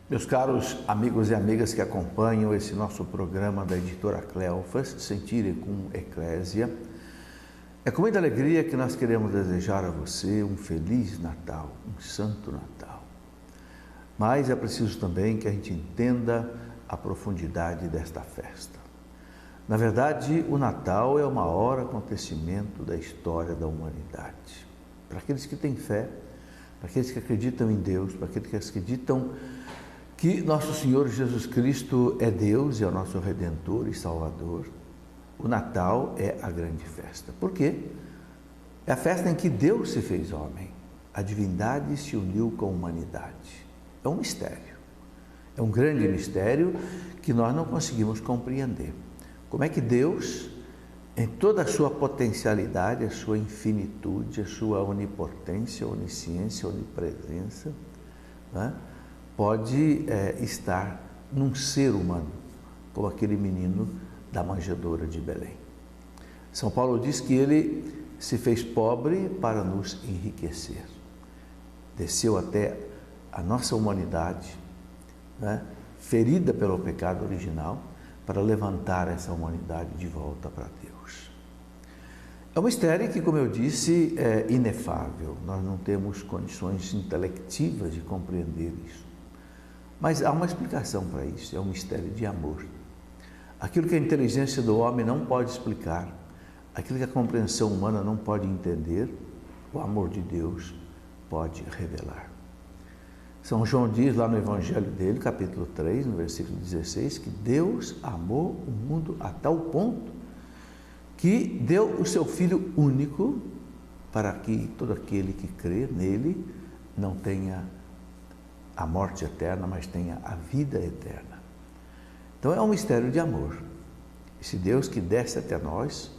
Meus caros amigos e amigas que acompanham esse nosso programa da editora Cleofas, Sentire com Eclésia, é com muita alegria que nós queremos desejar a você um Feliz Natal, um Santo Natal. Mas é preciso também que a gente entenda a profundidade desta festa. Na verdade, o Natal é o maior acontecimento da história da humanidade. Para aqueles que têm fé, para aqueles que acreditam em Deus, para aqueles que acreditam que nosso Senhor Jesus Cristo é Deus e é o nosso Redentor e Salvador, o Natal é a grande festa. Por quê? É a festa em que Deus se fez homem, a divindade se uniu com a humanidade. É um mistério, é um grande mistério que nós não conseguimos compreender. Como é que Deus, em toda a sua potencialidade, a sua infinitude, a sua onipotência, onisciência, onipresença, né, pode estar num ser humano, como aquele menino da manjedoura de Belém. São Paulo diz que ele se fez pobre para nos enriquecer. Desceu até a nossa humanidade, né, ferida pelo pecado original, para levantar essa humanidade de volta para Deus. É um mistério que, como eu disse, é inefável. Nós não temos condições intelectivas de compreender isso. Mas há uma explicação para isso, é um mistério de amor. Aquilo que a inteligência do homem não pode explicar, aquilo que a compreensão humana não pode entender, o amor de Deus pode revelar. São João diz lá no Evangelho dele, capítulo 3, no versículo 16, que Deus amou o mundo a tal ponto que deu o seu Filho único para que todo aquele que crê nele não tenha a morte eterna, mas tenha a vida eterna. Então é um mistério de amor. Esse Deus que desce até nós,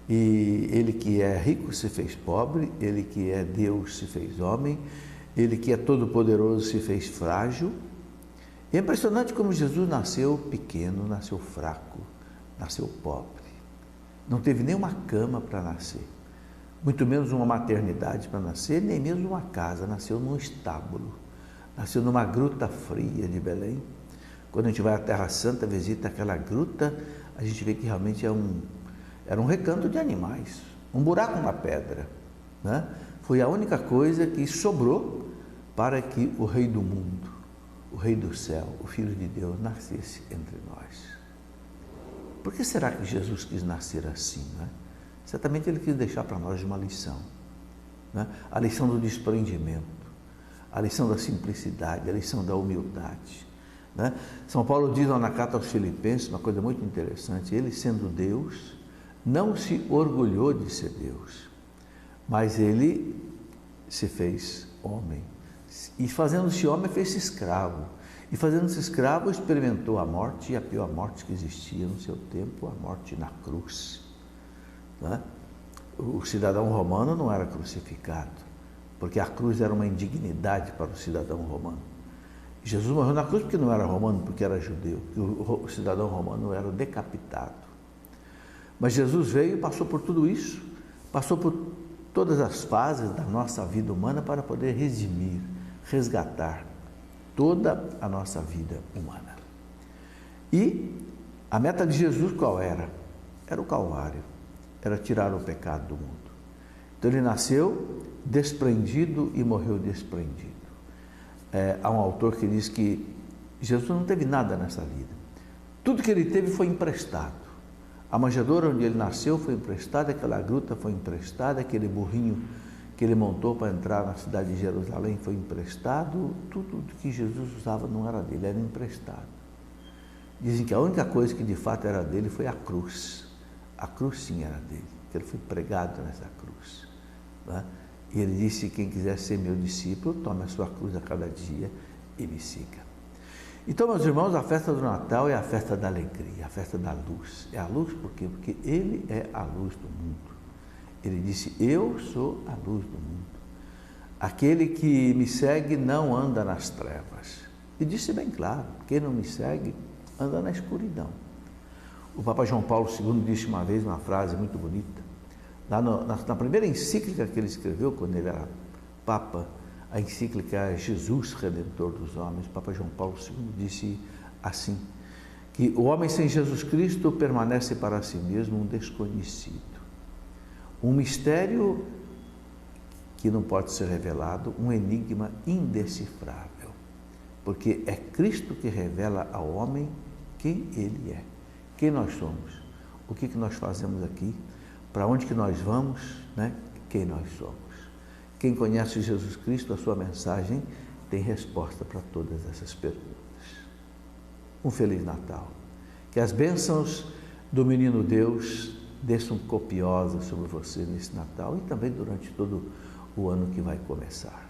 e Ele que é rico se fez pobre, Ele que é Deus se fez homem, Ele que é todo-poderoso se fez frágil. E é impressionante como Jesus nasceu pequeno, nasceu fraco, nasceu pobre. Não teve nem uma cama para nascer, muito menos uma maternidade para nascer, nem mesmo uma casa, nasceu num estábulo. Nasceu numa gruta fria de Belém. Quando a gente vai à Terra Santa, visita aquela gruta, a gente vê que realmente era um recanto de animais, um buraco na pedra, né? Foi a única coisa que sobrou para que o Rei do mundo, o Rei do céu, o Filho de Deus, nascesse entre nós. Por que será que Jesus quis nascer assim, né? Certamente Ele quis deixar para nós uma lição, né? A lição do desprendimento, a lição da simplicidade, a lição da humildade, né? São Paulo diz lá na carta aos Filipenses uma coisa muito interessante: ele, sendo Deus, não se orgulhou de ser Deus, mas ele se fez homem, e fazendo-se homem fez-se escravo, e fazendo-se escravo experimentou a morte, e a pior morte que existia no seu tempo, a morte na cruz, né? O cidadão romano não era crucificado, porque a cruz era uma indignidade para o cidadão romano. Jesus morreu na cruz porque não era romano, porque era judeu. O cidadão romano era decapitado. Mas Jesus veio e passou por tudo isso, passou por todas as fases da nossa vida humana para poder redimir, resgatar toda a nossa vida humana. E a meta de Jesus qual era? Era o Calvário, era tirar o pecado do mundo. Então ele nasceu desprendido e morreu desprendido. Há um autor que diz que Jesus não teve nada nessa vida. Tudo que ele teve foi emprestado. A manjedoura onde ele nasceu foi emprestada, aquela gruta foi emprestada, aquele burrinho que ele montou para entrar na cidade de Jerusalém foi emprestado. Tudo que Jesus usava não era dele, era emprestado. Dizem que a única coisa que de fato era dele foi a cruz. A cruz sim era dele, que ele foi pregado nessa cruz, né? E ele disse: quem quiser ser meu discípulo, tome a sua cruz a cada dia e me siga. Então, meus irmãos, a festa do Natal é a festa da alegria, a festa da luz. É a luz por quê? Porque Ele é a luz do mundo. Ele disse: eu sou a luz do mundo. Aquele que me segue não anda nas trevas. E disse bem claro: quem não me segue anda na escuridão. O Papa João Paulo II disse uma vez uma frase muito bonita. Lá na primeira encíclica que ele escreveu, quando ele era Papa, a encíclica Jesus Redentor dos Homens, Papa João Paulo II disse assim, que o homem sem Jesus Cristo permanece para si mesmo um desconhecido, um mistério que não pode ser revelado, um enigma indecifrável, porque é Cristo que revela ao homem quem Ele é, quem nós somos, o que nós fazemos aqui, para onde que nós vamos, né? Quem nós somos. Quem conhece Jesus Cristo, a sua mensagem tem resposta para todas essas perguntas. Um Feliz Natal. Que as bênçãos do Menino Deus desçam copiosas sobre você nesse Natal e também durante todo o ano que vai começar.